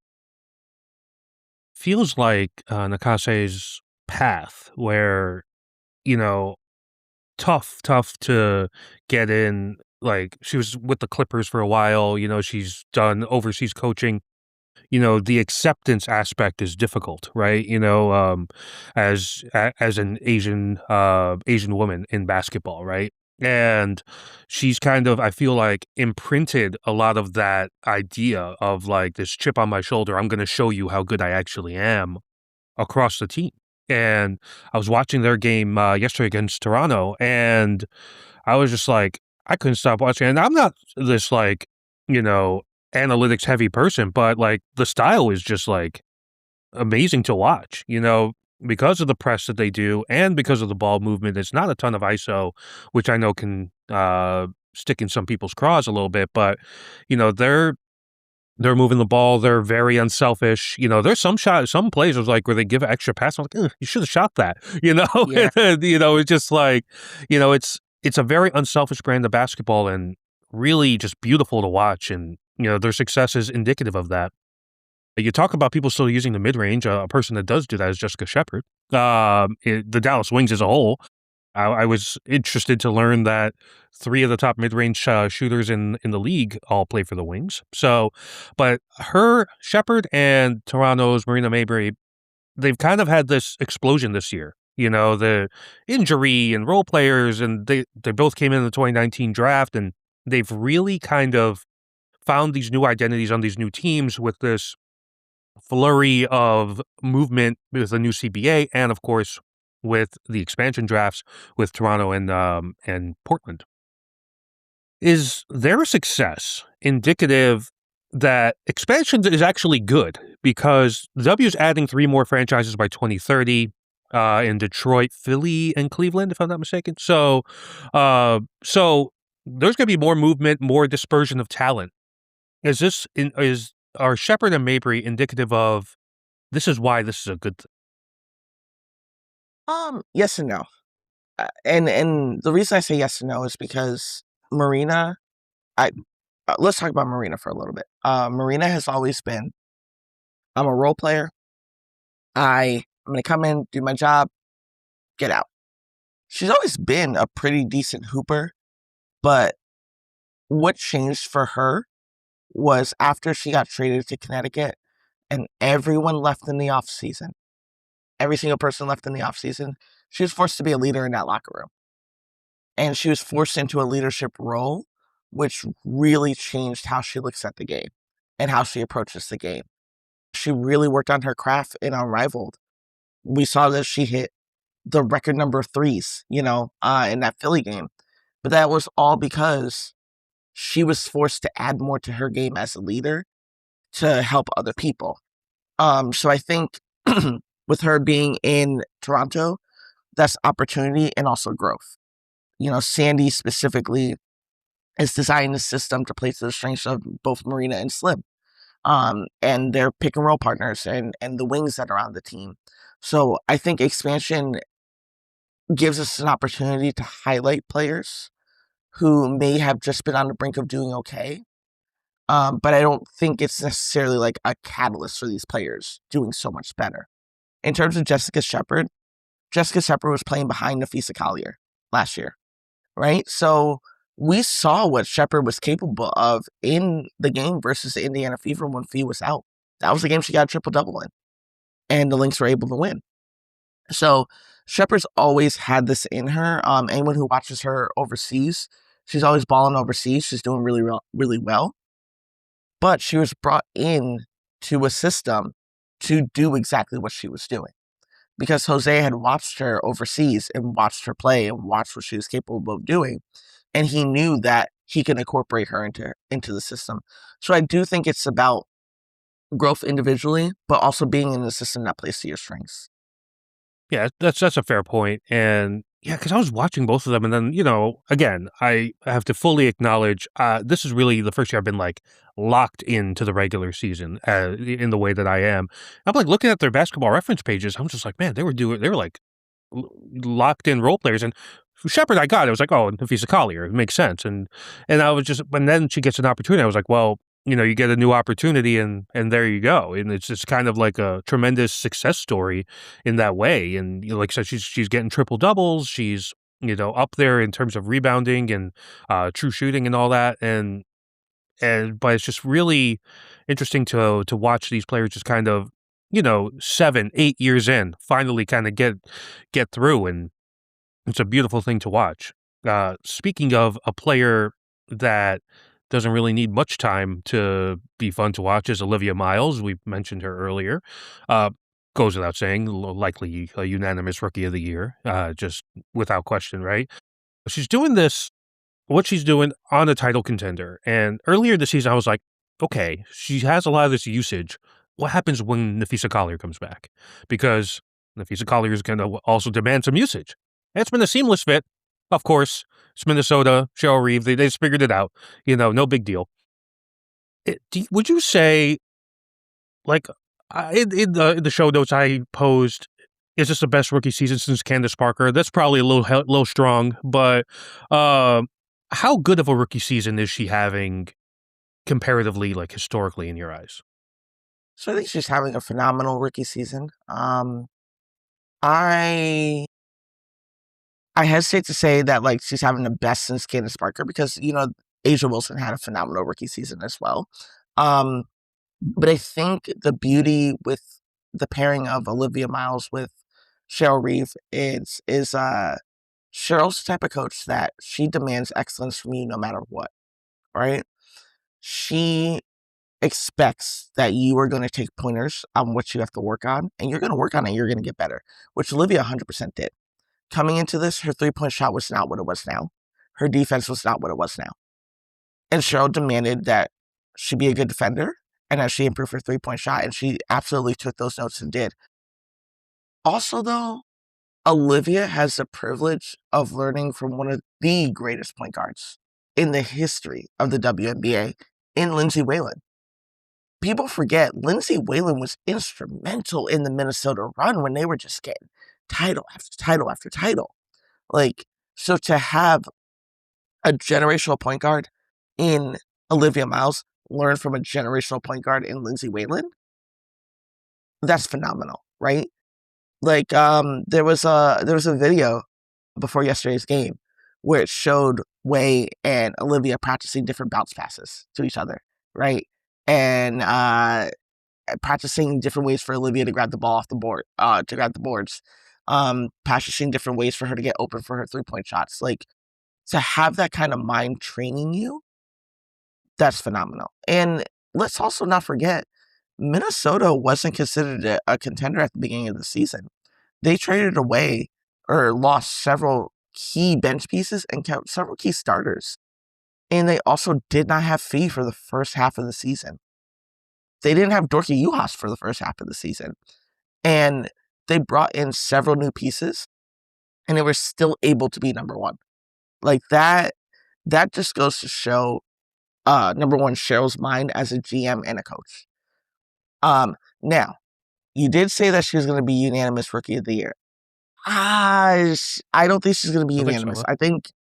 Feels like Nakase's path where, tough to get in. Like, she was with the Clippers for a while, she's done overseas coaching. The acceptance aspect is difficult, right? As an Asian woman in basketball, right? And she's kind of, I feel like, imprinted a lot of that idea of like this chip on my shoulder. I'm going to show you how good I actually am across the team. And I was watching their game yesterday against Toronto, and I was just like, I couldn't stop watching. And I'm not this like, analytics heavy person, but like the style is just like amazing to watch, because of the press that they do and because of the ball movement. It's not a ton of ISO, which I know can stick in some people's craws a little bit, but they're moving the ball. They're very unselfish. There's some plays was like where they give an extra pass. I'm like, you should have shot that. Yeah. It's just like, it's a very unselfish brand of basketball and really just beautiful to watch. And their success is indicative of that. You talk about people still using the mid range. A person that does do that is Jessica Shepard. The Dallas Wings as a whole. I was interested to learn that 3 of the top mid-range shooters in the league all play for the Wings. So, but Shepard and Toronto's Marina Mabrey, they've kind of had this explosion this year. The injury and role players, and they both came in the 2019 draft, and they've really kind of found these new identities on these new teams with this flurry of movement with the new CBA, and of course with the expansion drafts with Toronto and Portland. Is their success indicative that expansion is actually good? Because the W is adding 3 more franchises by 2030 in Detroit, Philly, and Cleveland, if I'm not mistaken. So there's going to be more movement, more dispersion of talent. Are Shepard and Mabrey indicative of this is why this is a good thing? Yes and no. And the reason I say yes and no is because Marina, let's talk about Marina for a little bit. Marina has always been, I'm a role player. I'm going to come in, do my job, get out. She's always been a pretty decent hooper, but what changed for her was after she got traded to Connecticut and everyone left in the offseason. Every single person left in the offseason. She was forced to be a leader in that locker room. And she was forced into a leadership role, which really changed how she looks at the game and how she approaches the game. She really worked on her craft and Unrivaled. We saw that she hit the record number of threes, in that Philly game. But that was all because she was forced to add more to her game as a leader to help other people. So I think with her being in Toronto, that's opportunity and also growth. Sandy specifically is designing the system to play to the strengths of both Marina and Slim. And their pick and roll partners and the wings that are on the team. So I think expansion gives us an opportunity to highlight players who may have just been on the brink of doing okay. But I don't think it's necessarily like a catalyst for these players doing so much better. In terms of Jessica Shepard was playing behind Nafisa Collier last year, right? So we saw what Shepard was capable of in the game versus the Indiana Fever when Fee was out. That was the game she got a triple-double in, and the Lynx were able to win. So Shepard's always had this in her. Anyone who watches her overseas, she's always balling overseas. She's doing really, really well. But she was brought in to a system to do exactly what she was doing. Because Jose had watched her overseas and watched her play and watched what she was capable of doing. And he knew that he can incorporate her into the system. So I do think it's about growth individually, but also being in the system that plays to your strengths. Yeah, that's a fair point. And yeah, because I was watching both of them, and then, again, I have to fully acknowledge this is really the first year I've been like locked into the regular season in the way that I am. I'm like looking at their basketball reference pages. I'm just like, man, they were like locked in role players. And Shepard, I got it. I was like, oh, Nafisa Collier, it makes sense. And I was just, and then she gets an opportunity. I was like, well, you get a new opportunity, and there you go. And it's just kind of like a tremendous success story in that way. And like I said, she's getting triple doubles. She's up there in terms of rebounding and true shooting and all that. And but it's just really interesting to watch these players just kind of 7, 8 years in finally kind of get through, and it's a beautiful thing to watch. Speaking of a player that doesn't really need much time to be fun to watch is Olivia Miles. We mentioned her earlier. Goes without saying, likely a unanimous Rookie of the Year, just without question, right? She's doing what she's doing on a title contender. And earlier this season, I was like, okay, she has a lot of this usage. What happens when Nafisa Collier comes back? Because Nafisa Collier is going to also demand some usage. And it's been a seamless fit. Of course, it's Minnesota, Cheryl Reeve, they just figured it out. No big deal. Would you say, like, in the show notes I posed, is this the best rookie season since Candace Parker? That's probably a little strong, but how good of a rookie season is she having comparatively, like historically, in your eyes? So I think she's having a phenomenal rookie season. I hesitate to say that like she's having the best since Candace Parker because Asia Wilson had a phenomenal rookie season as well. But I think the beauty with the pairing of Olivia Miles with Cheryl Reeve is Cheryl's the type of coach that she demands excellence from you no matter what, right? She expects that you are going to take pointers on what you have to work on, and you're going to work on it, you're going to get better, which Olivia 100% did. Coming into this, her three-point shot was not what it was now. Her defense was not what it was now. And Cheryl demanded that she be a good defender and that she improve her three-point shot, and she absolutely took those notes and did. Also, though, Olivia has the privilege of learning from one of the greatest point guards in the history of the WNBA, in Lindsay Whalen. People forget Lindsay Whalen was instrumental in the Minnesota run when they were just getting title after title after title. So to have a generational point guard in Olivia Miles learn from a generational point guard in Lindsay Whalen, that's phenomenal, right? There was a video before yesterday's game where it showed Way and Olivia practicing different bounce passes to each other, right? And practicing different ways for Olivia to grab the ball off the board, to grab the boards, practicing different ways for her to get open for her three-point shots. Like, to have that kind of mind training you, that's phenomenal. And let's also not forget, Minnesota wasn't considered a contender at the beginning of the season. They traded away or lost several key bench pieces and kept several key starters. And they also did not have Fee for the first half of the season. They didn't have Dorky Uhas for the first half of the season. And they brought in several new pieces, and they were still able to be number one. Like, that just goes to show, number one, Cheryl's mind as a GM and a coach. Now, you did say that she was going to be unanimous Rookie of the Year. I don't think she's going to be unanimous. So, I think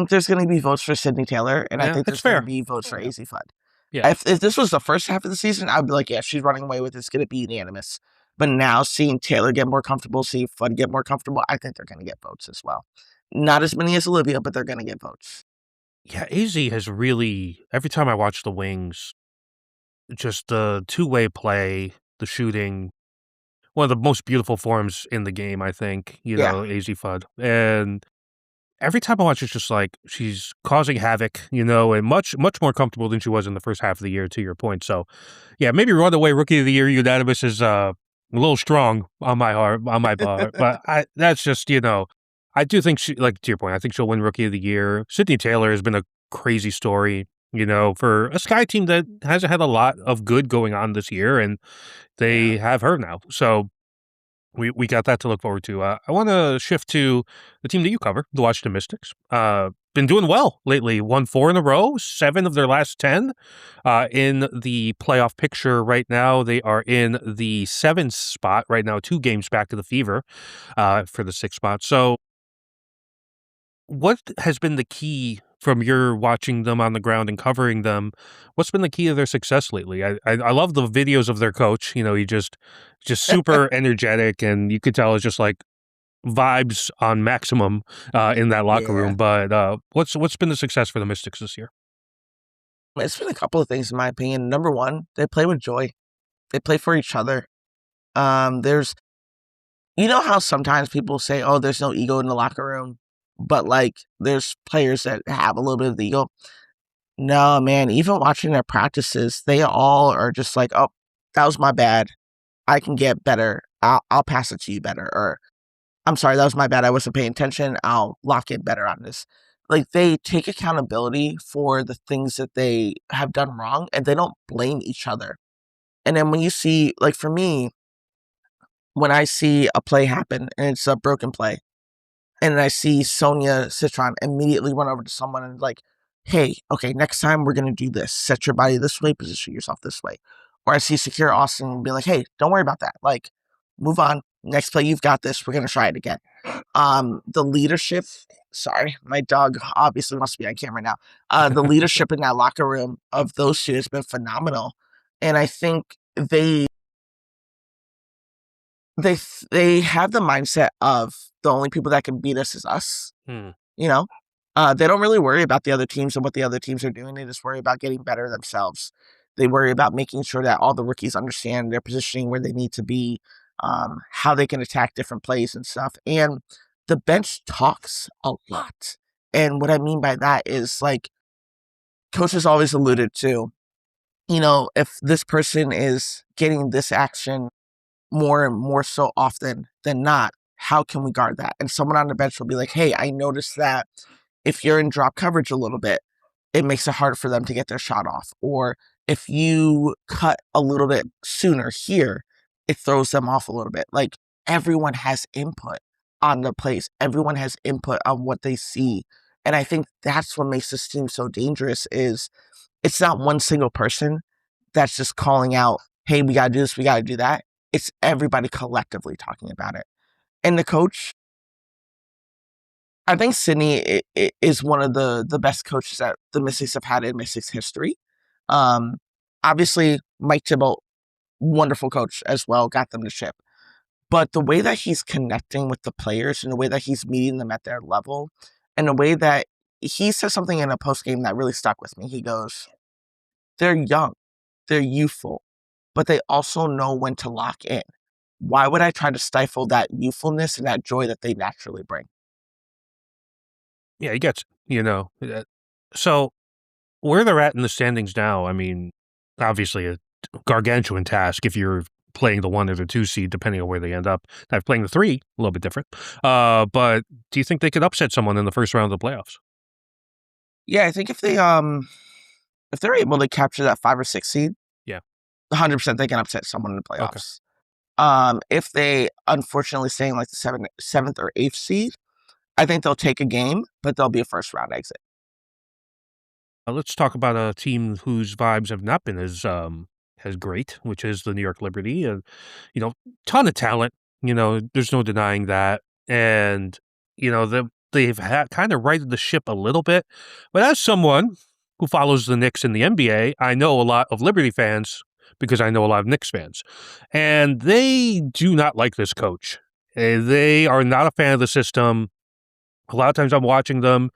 there's going to be votes for Sydney Taylor, and I think there's going to be votes for AZ Fudd. Yeah. If this was the first half of the season, I'd be like, yeah, she's running away with it. It's going to be unanimous. But now, seeing Taylor get more comfortable, seeing Fudd get more comfortable, I think they're going to get votes as well. Not as many as Olivia, but they're going to get votes. Yeah, AZ has really, every time I watch the Wings, just the two-way play, the shooting, one of the most beautiful forms in the game, I think, Yeah. AZ Fudd. And every time I watch, it's just like she's causing havoc, and much more comfortable than she was in the first half of the year, to your point. So, yeah, maybe runaway rookie of the year unanimous is a little strong on my heart, on my part, but that's just I do think she, like to your point, I think she'll win rookie of the year. Sydney Taylor has been a crazy story, for a Sky team that hasn't had a lot of good going on this year, and Yeah. they have her now. So we got that to look forward to. I want to shift to the team that you cover, the Washington Mystics. Been doing well lately. Won 4 in a row, 7 of their last 10. In the playoff picture right now, they are in the 7th spot right now, 2 games back to the Fever for the 6th spot. So, what has been the key from your watching them on the ground and covering them? What's been the key to their success lately? I love the videos of their coach. He just super energetic, and you could tell it's just like vibes on maximum in that locker Yeah. room. But what's been the success for the Mystics this year? It's been a couple of things in my opinion. Number one, they play with joy. They play for each other. There's how sometimes people say, "Oh, there's no ego in the locker room," but like there's players that have a little bit of the ego. No, man, even watching their practices, they all are just like, "Oh, that was my bad. I can get better. I'll pass it to you better." Or, "I'm sorry, that was my bad. I wasn't paying attention. I'll lock in better on this." Like they take accountability for the things that they have done wrong and they don't blame each other. And then when you see, like for me, when I see a play happen and it's a broken play, and I see Sonia Citron immediately run over to someone and like, "Hey, okay, next time we're gonna do this. Set your body this way, position yourself this way." Or I see Secure Austin and be like, "Hey, don't worry about that. Like, move on. Next play, you've got this. We're gonna try it again." The leadership. Sorry, my dog obviously wants to be on camera now. The leadership in that locker room of those two has been phenomenal, and I think they have the mindset of the only people that can beat us is us. Hmm. You know, they don't really worry about the other teams and what the other teams are doing. They just worry about getting better themselves. They worry about making sure that all the rookies understand their positioning, where they need to be, how they can attack different plays and stuff. And the bench talks a lot. And what I mean by that is like coaches always alluded to, if this person is getting this action more and more so often than not, how can we guard that? And someone on the bench will be like, "Hey, I noticed that if you're in drop coverage a little bit, it makes it harder for them to get their shot off. Or if you cut a little bit sooner here, it throws them off a little bit." Like everyone has input on the plays. Everyone has input on what they see. And I think that's what makes this team so dangerous is it's not one single person that's just calling out, "Hey, we got to do this, we got to do that." It's everybody collectively talking about it. And the coach, I think Sydney is one of the best coaches that the Mystics have had in Mystics history. Um, Obviously, Mike Thibault, wonderful coach as well, got them to ship. But the way that he's connecting with the players and the way that he's meeting them at their level and the way that he says something in a post game that really stuck with me. He goes, "They're young, they're youthful, but they also know when to lock in. Why would I try to stifle that youthfulness and that joy that they naturally bring?" Yeah, he gets So where they're at in the standings now, I mean, obviously a gargantuan task if you're playing the 1 or the 2 seed, depending on where they end up. Now, playing the 3, a little bit different. But do you think they could upset someone in the first round of the playoffs? Yeah, I think if they're able to capture that 5 or 6 seed, Yeah. 100% they can upset someone in the Okay. playoffs. If they unfortunately stay in like the 7th or 8th seed, I think they'll take a game, but they'll be a first round exit. Let's talk about a team whose vibes have not been as great, which is the New York Liberty. You know, ton of talent. There's no denying that, and they've kind of righted the ship a little bit. But as someone who follows the Knicks in the NBA, I know a lot of Liberty fans because I know a lot of Knicks fans, and they do not like this coach. They are not a fan of the system. A lot of times I'm watching them,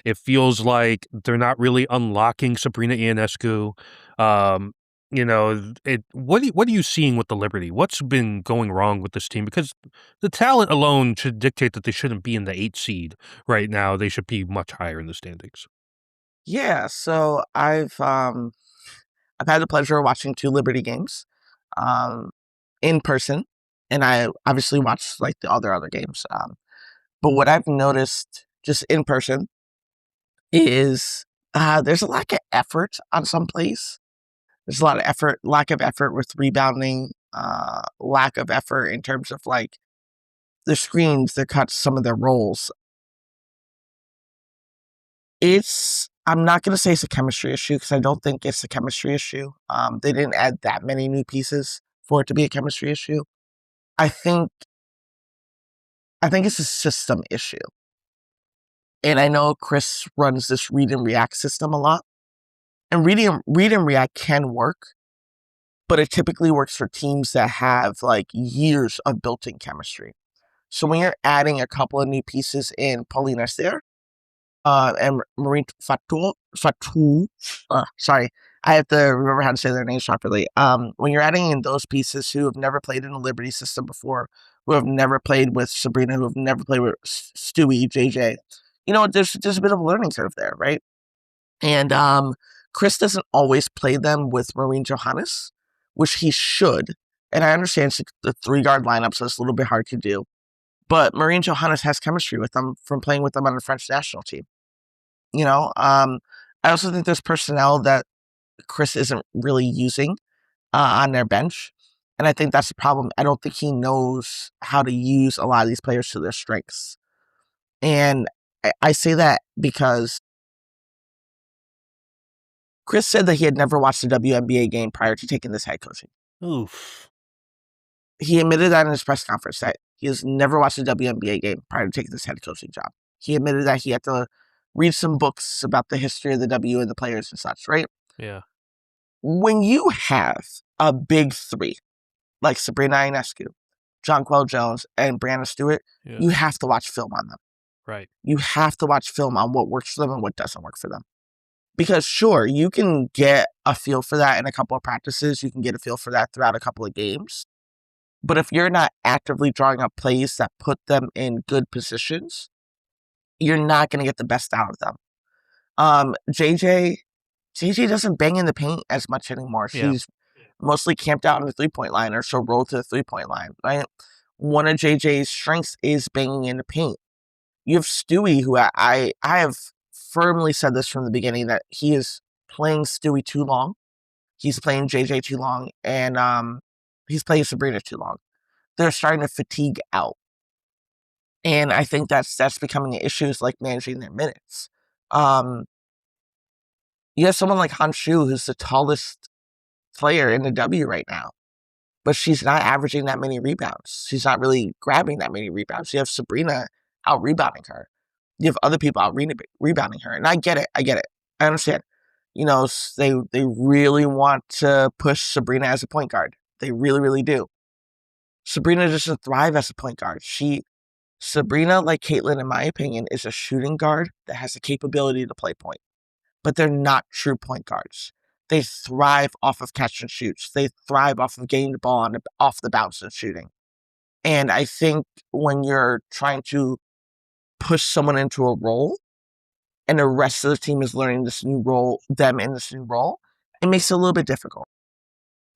it feels like they're not really unlocking Sabrina Ionescu. Um, what are you seeing with the Liberty? What's been going wrong with this team? Because the talent alone should dictate that they shouldn't be in the 8th seed right now. They should be much higher in the standings. Yeah, so I've had the pleasure of watching 2 Liberty games, in person, and I obviously watched, like, all their other games, but what I've noticed just in person is, there's a lack of effort on some plays. There's a lot of effort lack of effort with rebounding, lack of effort in terms of, like, their screens, their cuts, some of their rolls. I'm not gonna say it's a chemistry issue because I don't think it's a chemistry issue. They didn't add that many new pieces for it to be a chemistry issue. I think it's a system issue. And I know Chris runs this read and react system a lot. And read and react can work, but it typically works for teams that have like years of built-in chemistry. So when you're adding a couple of new pieces in Paulina there, and Marine Fatou, sorry, I have to remember how to say their names properly. When you're adding in those pieces who have never played in the Liberty system before, who have never played with Sabrina, who have never played with Stewie, JJ, there's a bit of a learning curve there, right? And Chris doesn't always play them with Marine Johannes, which he should. And I understand the 3-guard lineup, so it's a little bit hard to do. But Marine Johannes has chemistry with them from playing with them on the French national team. I also think there's personnel that Chris isn't really using on their bench. And I think that's the problem. I don't think he knows how to use a lot of these players to their strengths. And I say that because Chris said that he had never watched a WNBA game prior to taking this head coaching. Oof. He admitted that in his press conference that he has never watched a WNBA game prior to taking this head coaching job. He admitted that he had to read some books about the history of the W and the players and such, right? Yeah. When you have a big 3, like Sabrina Ionescu, Jonquel Jones, and Brianna Stewart, you have to watch film on them. Right. You have to watch film on what works for them and what doesn't work for them. Because sure, you can get a feel for that in a couple of practices. You can get a feel for that throughout a couple of games. But if you're not actively drawing up plays that put them in good positions, you're not going to get the best out of them. JJ doesn't bang in the paint as much anymore. She's mostly camped out on the 3-point line, or she'll roll to the 3-point line, right? One of JJ's strengths is banging in the paint. You have Stewie, who I have firmly said this from the beginning, that he is playing Stewie too long. He's playing JJ too long, and he's playing Sabrina too long. They're starting to fatigue out. And I think that's becoming an issue, is like managing their minutes. You have someone like Han Shu, who's the tallest player in the W right now, but she's not averaging that many rebounds. She's not really grabbing that many rebounds. You have Sabrina out rebounding her. You have other people out rebounding her. And I get it. I understand. They really want to push Sabrina as a point guard. They really, really do. Sabrina doesn't thrive as a point guard. Sabrina, like Caitlin, in my opinion, is a shooting guard that has the capability to play point. But they're not true point guards. They thrive off of catch and shoots. They thrive off of getting the ball off the bounce and shooting. And I think when you're trying to push someone into a role, and the rest of the team is learning this new role, them in this new role, it makes it a little bit difficult.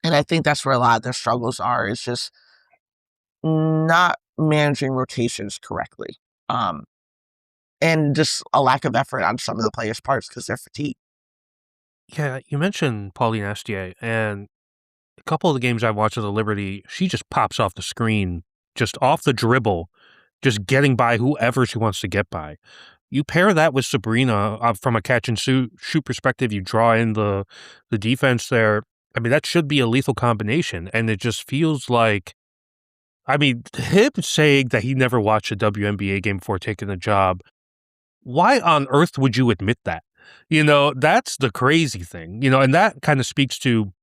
And I think that's where a lot of their struggles are, is just not managing rotations correctly. And just a lack of effort on some of the players' parts because they're fatigued. Yeah, you mentioned Pauline Estier, and a couple of the games I've watched of the Liberty, she just pops off the screen, just off the dribble, just getting by whoever she wants to get by. You pair that with Sabrina from a catch and shoot perspective, you draw in the defense there. I mean, that should be a lethal combination, and it just feels like, I mean, him saying that he never watched a WNBA game before taking the job, why on earth would you admit that? That's the crazy thing, and that kind of speaks to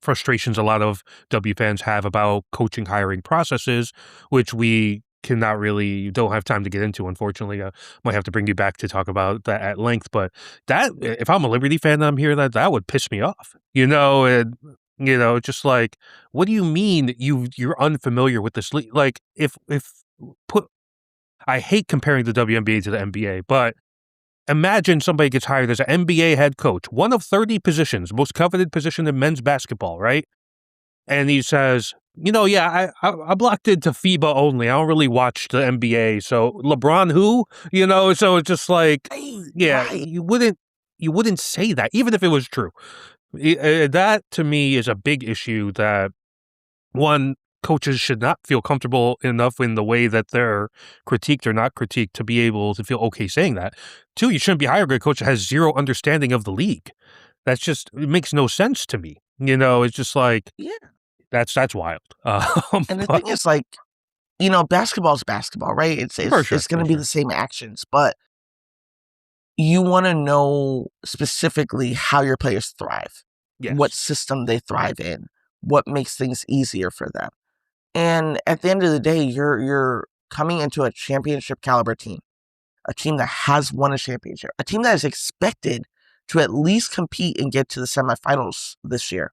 frustrations a lot of W fans have about coaching hiring processes, which we don't have time to get into, unfortunately. Might have to bring you back to talk about that at length. But that, if I'm a Liberty fan, and I'm here, that would piss me off, and just like, what do you mean you're unfamiliar with this league? Like, if put, I hate comparing the WNBA to the NBA, but imagine somebody gets hired as an NBA head coach, one of 30 positions, most coveted position in men's basketball, right? And he says, yeah, I'm locked into FIBA only. I don't really watch the NBA. So LeBron who? So it's just like, yeah, Right. you wouldn't say that, even if it was true. That, to me, is a big issue that, one, coaches should not feel comfortable enough in the way that they're critiqued or not critiqued to be able to feel okay saying that. Two, you shouldn't be hiring a coach that has zero understanding of the league. It makes no sense to me. It's just like, Yeah. that's wild. And the thing is, like, basketball's basketball, right? It's For sure, it's going to for be sure. the same actions, but you want to know specifically how your players thrive, what Yes. system they thrive in, what makes things easier for them. And at the end of the day, you're coming into a championship caliber team, a team that has won a championship, a team that is expected to at least compete and get to the semifinals this year.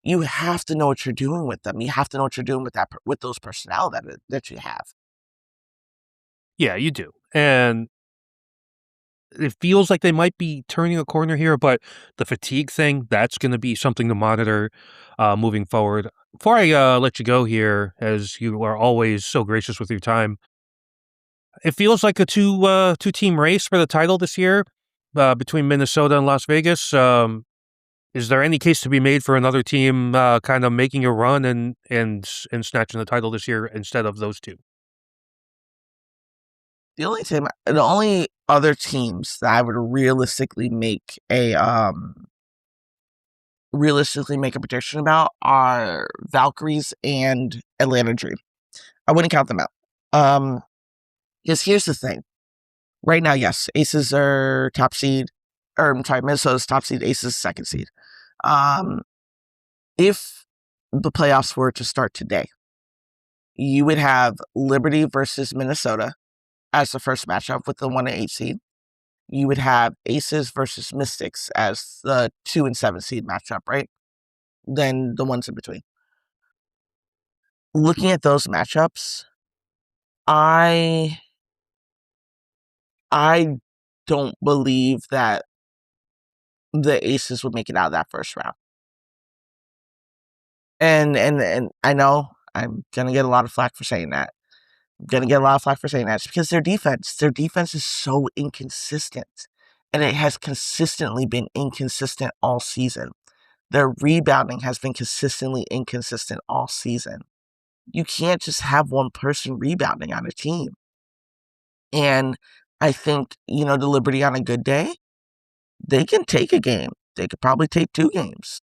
You have to know what you're doing with them. You have to know what you're doing with those personnel that you have. Yeah, you do. And it feels like they might be turning a corner here, but the fatigue thing, that's going to be something to monitor moving forward. Before I let you go here, as you are always so gracious with your time, it feels like a two-team race for the title this year between Minnesota and Las Vegas. Is there any case to be made for another team kind of making a run and snatching the title this year instead of those two? The only other teams that I would realistically make a prediction about are Valkyries and Atlanta Dream. I wouldn't count them out. Because here's the thing. Right now, yes, Aces are top seed. Or I'm sorry, Minnesota's top seed, Aces second seed. If the playoffs were to start today, you would have Liberty versus Minnesota as the first matchup with the 1 and 8 seed. You would have Aces versus Mystics as the 2 and 7 seed matchup, right? Then the ones in between. Looking at those matchups, I don't believe that the Aces would make it out of that first round. And I know I'm gonna get a lot of flack for saying that. It's because their defense is so inconsistent. And it has consistently been inconsistent all season. Their rebounding has been consistently inconsistent all season. You can't just have one person rebounding on a team. And I think, the Liberty on a good day, they can take a game. They could probably take 2 games.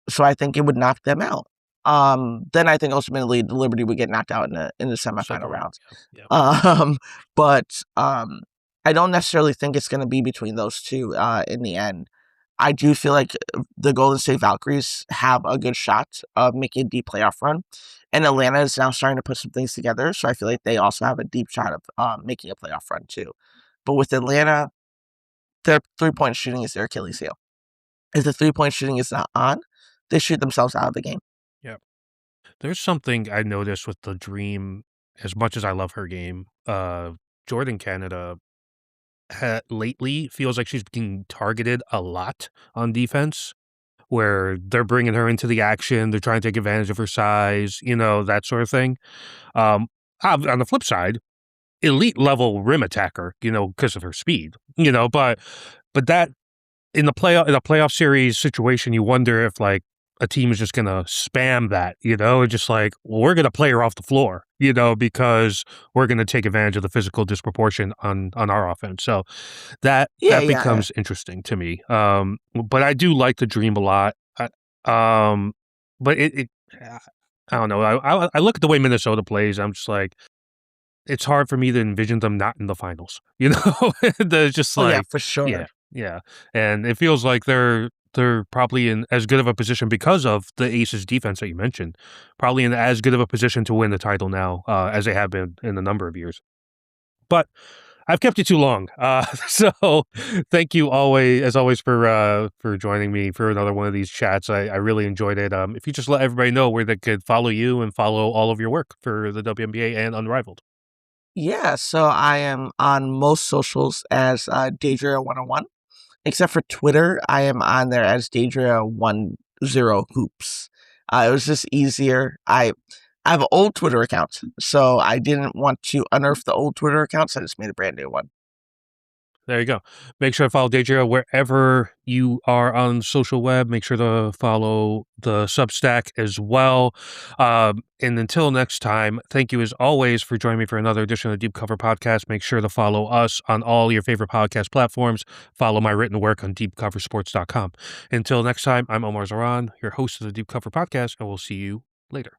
So I think it would knock them out. Then I think ultimately the Liberty would get knocked out in the semifinal round. Yeah. But I don't necessarily think it's going to be between those two in the end. I do feel like the Golden State Valkyries have a good shot of making a deep playoff run, and Atlanta is now starting to put some things together. So I feel like they also have a deep shot of making a playoff run too. But with Atlanta, their 3-point shooting is their Achilles heel. If the 3-point shooting is not on, they shoot themselves out of the game. Yeah. There's something I noticed with the Dream, as much as I love her game, Jordan Canada lately feels like she's being targeted a lot on defense, where they're bringing her into the action, they're trying to take advantage of her size, that sort of thing. On the flip side, elite level rim attacker, because of her speed, but that in a playoff series situation, you wonder if like a team is just gonna spam that, just like, well, we're gonna play her off the floor, because we're gonna take advantage of the physical disproportion on our offense. So that Yeah. becomes interesting to me. But I do like the Dream a lot. But I don't know. I look at the way Minnesota plays. I'm just like, it's hard for me to envision them not in the finals. They're just Oh yeah, like, for sure. yeah, and it feels like they're they're probably in as good of a position because of the Aces defense that you mentioned, probably in as good of a position to win the title now as they have been in a number of years. But I've kept you too long. So thank you as always for joining me for another one of these chats. I really enjoyed it. If you just let everybody know where they could follow you and follow all of your work for the WNBA and Unrivaled. Yeah, so I am on most socials as Deadria 101, except for Twitter. I am on there as Deadria10hoops. It was just easier. I have an old Twitter account, so I didn't want to unearth the old Twitter account, so I just made a brand new one. There you go. Make sure to follow Deidre wherever you are on social web. Make sure to follow the Substack as well. And until next time, thank you as always for joining me for another edition of the Deep Cover Podcast. Make sure to follow us on all your favorite podcast platforms. Follow my written work on deepcoversports.com. Until next time, I'm Omar Zahran, your host of the Deep Cover Podcast, and we'll see you later.